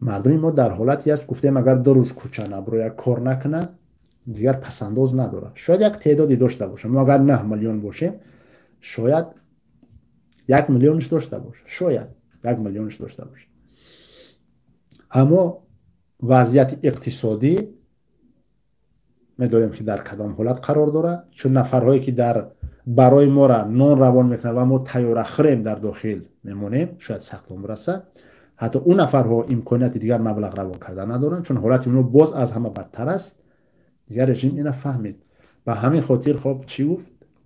مردم ما در حالتی است گفتیم اگر 2 روز کوچه نبره یا کار نکنه دیگر پسنداز نداره. شاید یک تعدادی داشته باشه، ما اگر 9 میلیون باشیم شاید 1 میلیونش داشته باشه، شاید 1 میلیونش داشته باشه. اما وضعیت اقتصادی میدونیم که در کدام حالت قرار داره، چون نفرهایی که در برای ما را نان روان میکنن و ما تیار خریم در داخل میمونیم شاید سقطم برسه. حتی اون نفرها امکانیت دیگر مبلغ روان کردن ندارن، چون حالت اونو باز از همه بدتر است. دیگر رژیم اینا فهمید و همین خاطر خب چی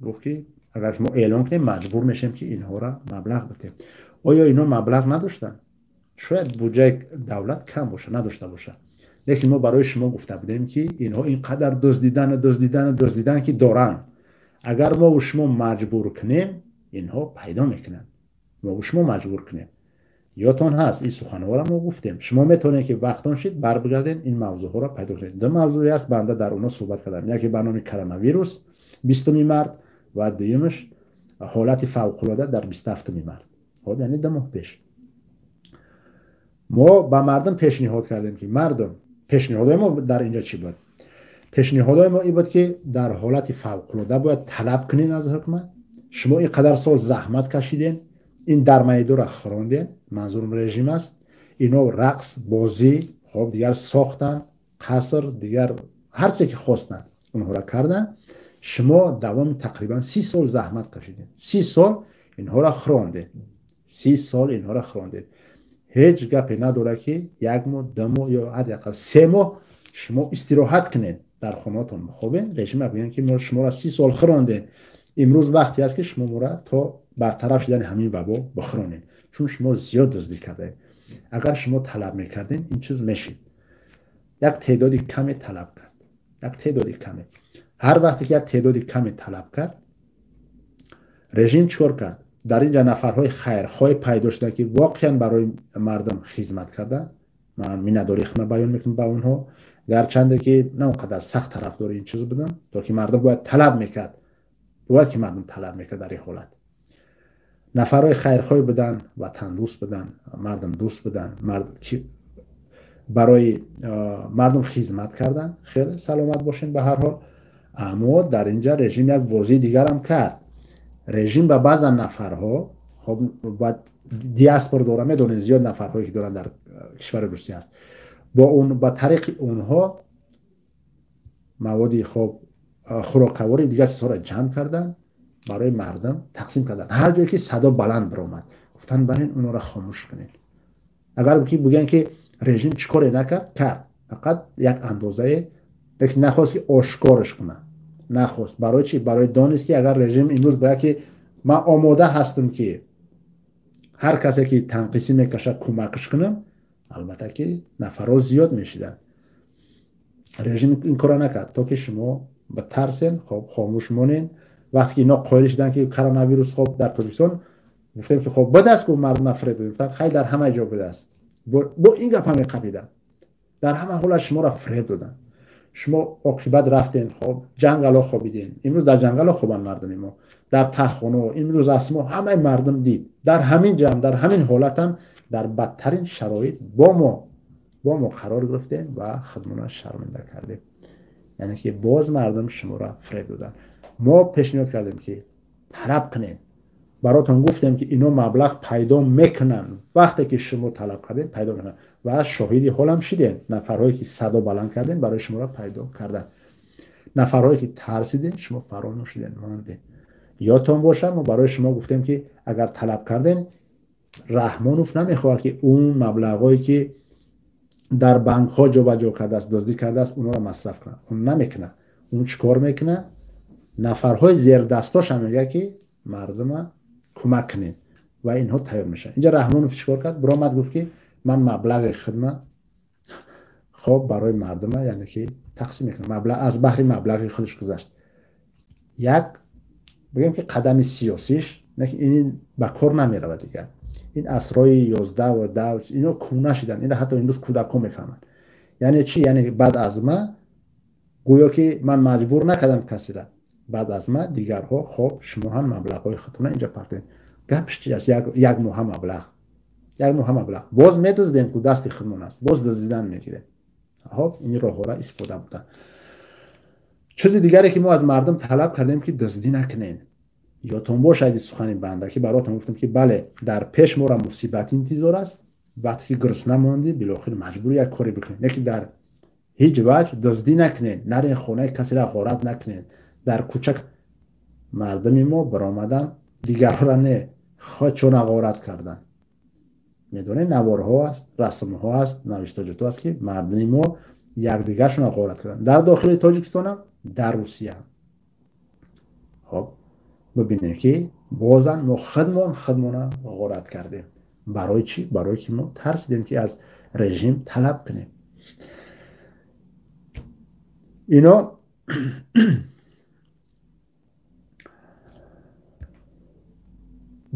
گفت که اگر ما اعلام کنیم مجبور میشیم که اینها را مبلغ بدیم. آیا اینا مبلغ نداشتن؟ شاید بودجه دولت کم باشه، نداشته باشه، لیکن ما برای شما گفته بودیم که اینها اینقدر دزدیدن که دارن. اگر ما و شما مجبور کنیم اینها پیدا میکنن، ما و شما مجبور کنیم. یادتون هست این سخنها را ما گفتیم، شما میتونید که وقتان شد بر بگردین این موضوع ها را پیدا کنید. دو موضوعی است بنده در اونها صحبت کردم، یکی به نام کرونا ویروس 20 مارس و دویمش حالت فوق العاده در 27 مارس. خب یعنی 2 ماه پیش ما به مردم پیشنهاد کردیم که مردم، پیشنهاد ما در اینجا چی بود؟ پیشنهاد ما این بود که در حالت فوق العاده باید طلب کنین از حکومت. شما اینقدر سال زحمت کشیدین، این درمایدو را خراندین، منظورم رژیم است، اینا رقص بازی خب دیگر ساختن، قصر دیگر هر چی که خواستن اونها را کردن. شما دوام تقریبا 30 سال زحمت کشیدین، 30 سال اینها را خراندین، 30 سال اینها را خراندین. هیچ گپی نداره که 1 ماه 2 ماه یا حداقل 3 ماه شما استراحت کنین در خونه‌تون بخوابین. رژیم میگن که ما شما را 30 سال خرانده، امروز وقتی است که شما را تا برطرف شدن همین وبا بخرانین، چون شما زیاد دزدی کرده. اگر شما طلب میکردین این چیز میشید. یک تعدادی کمی طلب کرد، یک تعدادی کمی. هر وقتی که یک تعدادی کمی طلب کرد رژیم چیکار کرد؟ در اینجا نفرهای خیرخواه پیدا شدن که واقعا برای مردم خدمت کردن. من مینداری خدمت بیان میکنم با اونها، گرچنده که نه اونقدر سخت طرفدار این چیز بودن، تا که مردم باید طلب میکرد، باید که مردم طلب میکرد. در این حالت نفرهای خیرخواه بودن، وطن دوست بودن، مردم دوست بودن، برای مردم خدمت کردن. خیلی سلامت باشین به هر حال. اما در اینجا رژیم یک بازی دیگر هم کرد. رژیم به بعض نفرها، خب باید دیاسپور داره، میدونید زیاد نفرهایی که دارن در کشور روسیه است، با طریق اونها موادی خب خوراکواری دیگر چیزها را جمع کردن، برای مردم تقسیم کردن. هر جایی که صدا بلند برآمد گفتن برین اونها را خاموش کنین. اگر بگن که رژیم چیکار کرد، فقط یک اندازه، لیکن نخواست که آشکارش کنه. نخواست. برای چی؟ برای دانست که اگر رژیم امروز باید که من آماده هستم که هر کسی که تنقیسی میکشه کمکش کنم، البته که نفرها زیاد میشیدن. رژیم این کار نکرد تا که شما به ترسین، خب خاموش مونین. وقتی اینا قائل شدن که کرونا ویروس خب در ترکستان، گفتیم که خب بده است که مردم فریب بدن، خیلی در همه جا بده است. با این گپ هم قبیدن، در همه حالت شما را فریب دادن. شما عاقبت رفتین، خب جنگل ها خوابیدین. امروز در جنگل ها خوابن مردم ما، در تخانه امروز رسما همه مردم دید. در همین جمع، در همین حالت هم در بدترین شرایط با ما قرار گرفتیم و خودمون شرمنده کردیم. یعنی که باز مردم شما را فریب دادن. ما پیشنهاد کردیم که طلب کنین، براتون گفتیم که اینا مبلغ پیدا میکنن، وقتی که شما طلب کردین پیدا میکنن و شاهدی حال هم شدین. نفرهایی که صدا بلند کردین برای شما را پیدا کردن، نفرهایی که ترسیدین شما فراموش شدین ماندین. یادتون باشه ما برای شما گفتیم که اگر طلب کردین رحمانوف نمیخواد که اون مبلغایی که در بانک ها جابجا کرده است، دزدی کرده است، اونها را مصرف کنه. اون نمیکنه. اون چیکار میکنه؟ نفرهای زیر دستاش هم میگه که مردم کمک کنین و اینها تیار میشن. اینجا رحمانوف چیکار کرد؟ برآمد گفت که من مبلغ خدمت خب برای مردم یعنی که تقسیم میکنه. مبلغ از بحر مبلغ خودش گذشت. یک بگم که قدم سیاسیش نه که این به کار نمیره دیگه. این اسرای 11 و 10 اینا کونه شدن. اینا حتی امروز کودکان میفهمن. یعنی چی؟ یعنی بعد از ما گویا که من مجبور نکردم کسی را، بعد از ما دیگرها خب شما هم مبلغ های خودتون اینجا پردین. گپش چی است؟ یک ماه مبلغ یک ماه مبلغ باز میدزدیم که دست خودمون است، باز دزدیدن میگیره. خب این راه ها استفاده بودن. چیز دیگری که ما از مردم طلب کردیم که دزدی نکنین. یادتون باشه سخن بنده که براتون گفتم که بله در پیش ما را مصیبت انتظار است، وقتی که گرسنه ماندی بالاخره مجبور یک کاری بکنید، نه که در هیچ وجه دزدی نکنین، نرین خانه کسی را غارت نکنین. در کوچک مردم ما برآمدن دیگر را نه خود چون غارت کردن. میدونه نوارها است، رسم ها است، نوشتاجات است که مردم ما یکدیگرشون غارت کردن. در داخل تاجیکستان هم در روسیه هم. خب ببینید که بازن ما خودمون غارت کردیم. برای چی؟ برای که ما ترسیدیم که از رژیم طلب کنیم. اینا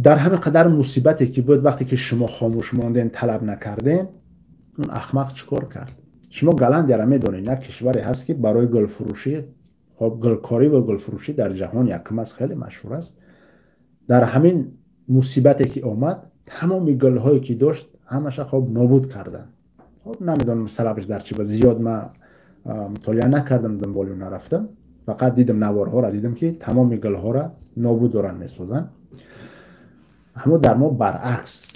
در همه قدر مصیبتی که بود وقتی که شما خاموش ماندین طلب نکردین، اون احمق چیکار کرد؟ شما گلند را میدونید یک کشوری هست که برای گل فروشی، خب گلکاری و گل فروشی در جهان یکم از خیلی مشهور است. در همین مصیبتی که آمد تمام گل هایی که داشت همش خب نابود کردن. خب نمیدونم سببش در چی بود، زیاد من مطالعه نکردم، دنبال اون نرفتم، فقط دیدم نوارها را دیدم که تمام گل ها را نابود دارن میسازن. اما در ما برعکس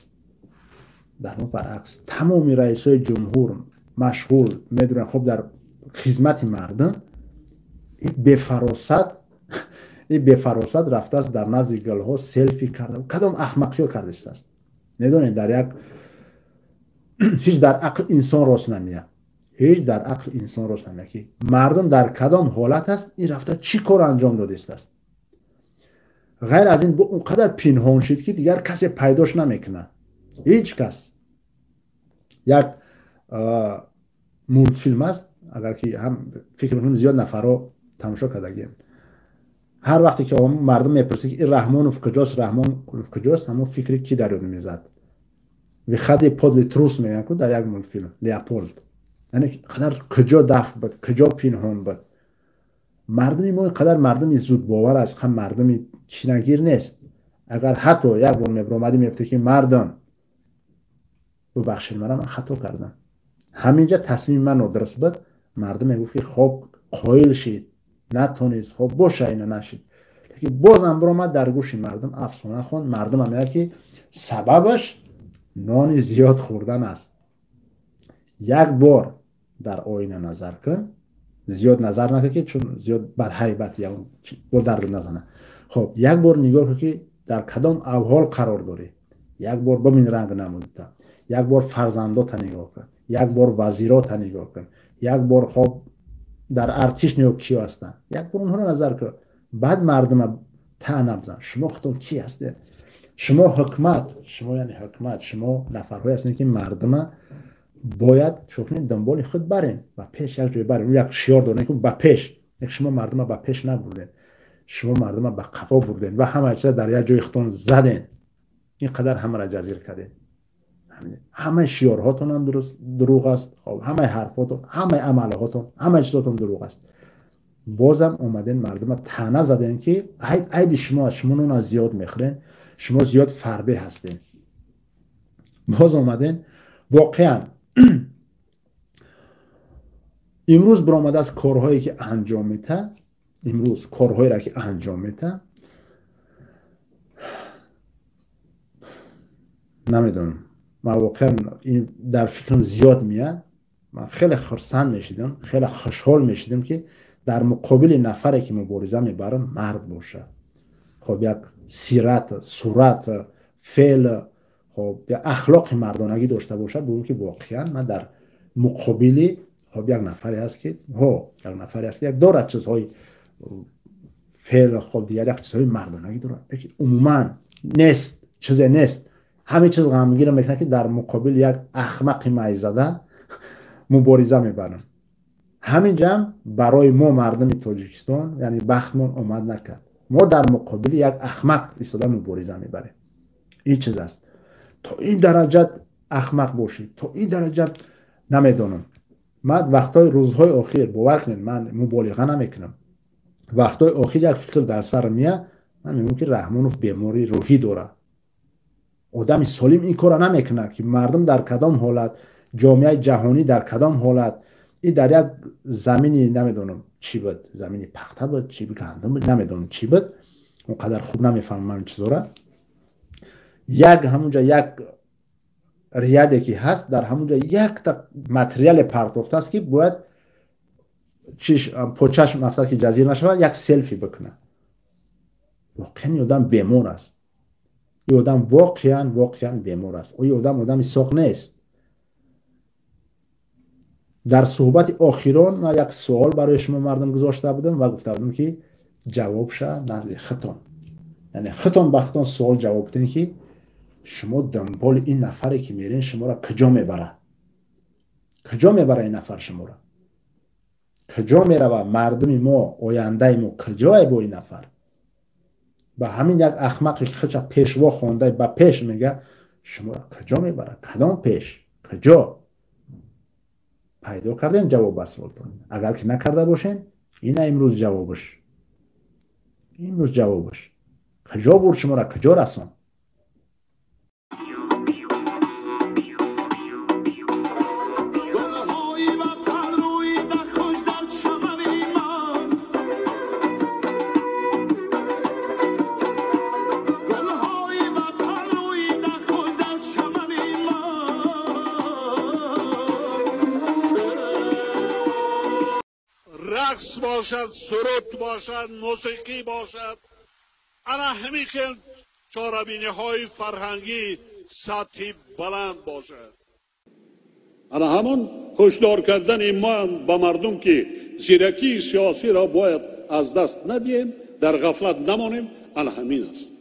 تمام رئیسای جمهور مشغول میدونن خب در خدمت مردم. این بفراست رفته است در نزد گل ها سلفی کرده، کدام احمقی ها کرده است. میدونین در یک هیچ در عقل انسان راست نمیاد، که مردم در کدام حالت است این رفته چی کار انجام داده است. غیر از این اونقدر پنهان شد که دیگر کسی پیداش نمیکنه، هیچ کس. یک مولت فیلم است، اگر که هم فکر میکنم زیاد نفرها تماشا کردگیم، هر وقتی که مردم میپرسه که رحمانوف کجاست، همون فکری کی در یاد میزد و خدی پادلیتروس میگن که در یک مولت فیلم لیاپولد، یعنی قدر کجا دفع بود، کجا پنهان بود. مردمی ما قدر مردمی زود باور است، خم مردمی کینه‌گیر نیست. اگر حتی یک بار میبرامدی میفته که مردم ببخشید من خطا کردم، همینجا تصمیم من درست بود، مردم میگفت که خب قایل شید، نتونید، خب باشه اینا نشید. لیکن بازم برآمد در گوش مردم افسانه خوند. مردم هم میگه که سببش نان زیاد خوردن است. یک بار در آینه نظر کن، زیاد نظر نکن که چون زیاد بد هیبت یا با درد نزنه. خب یک بار نگاه کن که در کدام احوال قرار داری. یک بار ببین رنگ نمودتا، یک بار فرزندات نگاه کن، یک بار وزیرات نگاه کن، یک بار خب در ارتش نگاه کی هستن، یک بار اونها رو نظر کن. بعد مردم طعنه بزن شما خودتون کی هستید؟ شما حکمت، شما نفرهایی هستید که مردم باید شکنین دنبال خود برین و پیش یک جای برین. یک شیار دارن که با پیش، یک شما مردم با پیش نبردین، شما مردم با قفا بردین و همه چیز در یک جای خودتون زدین. این قدر همه را جزیر کردین. همه شیارهاتون هم دروغ است، خب همه حرفاتون، همه عملهاتون، همه چیزاتون دروغ است. بازم اومدین مردم طعنه زدین که عیب شما نون زیاد میخورین، شما زیاد فربه هستین. باز اومدین واقعا امروز برآمده از کارهایی که انجام میده، کارهایی را که انجام میده، نمیدونم، من واقعا این در فکرم زیاد میاد. من خیلی خرسند میشیدم، خیلی خوشحال میشیدم که در مقابل نفری که مبارزه میبرم مرد باشه. خب یک سیرت، صورت، فعل، خب یک اخلاق مردانگی داشته باشه، بگم که واقعا من در مقابل خب یک نفری هست که یک دارد چیزهای فعل، خب دیگر یک چیزهای مردانگی دارد، لیکن عموما نیست، چیزی نیست. همه چیز غمگین میکنه که در مقابل یک احمق مایزده مبارزه میبرن. همین جمع برای ما مردم تاجیکستان یعنی بختمون آمد نکرد. ما در مقابل یک احمق ایستاده مبارزه میبریم. این چیز است. تا این درجه احمق باشید، تا این درجه نمیدونم. من وقتای روزهای آخر باور کنید من مبالغه نمیکنم، وقتای آخر یک فکر در سر میاد، من میگم که رحمانوف بیماری روحی داره. آدم سالم این کار نمیکنه که مردم در کدام حالت، جامعه جهانی در کدام حالت، این در یک زمینی نمیدونم چی بود، زمینی پخته بود چی بود، گندم بود، نمیدونم چی بود، اونقدر خوب نمیفهمم من چیزورا. یک همونجا یک ریاده که هست، در همونجا یک تا متریال پرتافته است که باید پوچش مقصد که جزیر نشود یک سلفی بکنه. واقعا آدم بیمار است. این آدم واقعا بیمار است. این آدم ساق نیست. در صحبت آخران من یک سوال برای شما مردم گذاشته بودم و گفته بودم که جوابش نزد خودتان، یعنی خودتان به خودتان سوال جواب بدین که شما دنبال این نفری که میرین شما را کجا میبره؟ کجا میبره این نفر شما را؟ کجا میروه؟ مردم ما، آینده ما کجای با این نفر؟ به همین یک احمقی که خودش پیشوا خوانده به پیش میگه شما را کجا میبره؟ کدام پیش؟ کجا؟ پیدا کردین جواب به سوالتون؟ اگر که نکرده باشین این امروز جوابش، امروز جوابش کجا برد شما را؟ کجا رسان؟ رقص باشد، سرود باشد، موسیقی باشد، انا همین که چاربینی های فرهنگی سطحی بلند باشد. انا همون هشدار کردن ما به مردم که زیرکی سیاسی را باید از دست ندیم، در غفلت نمانیم، انا همین است.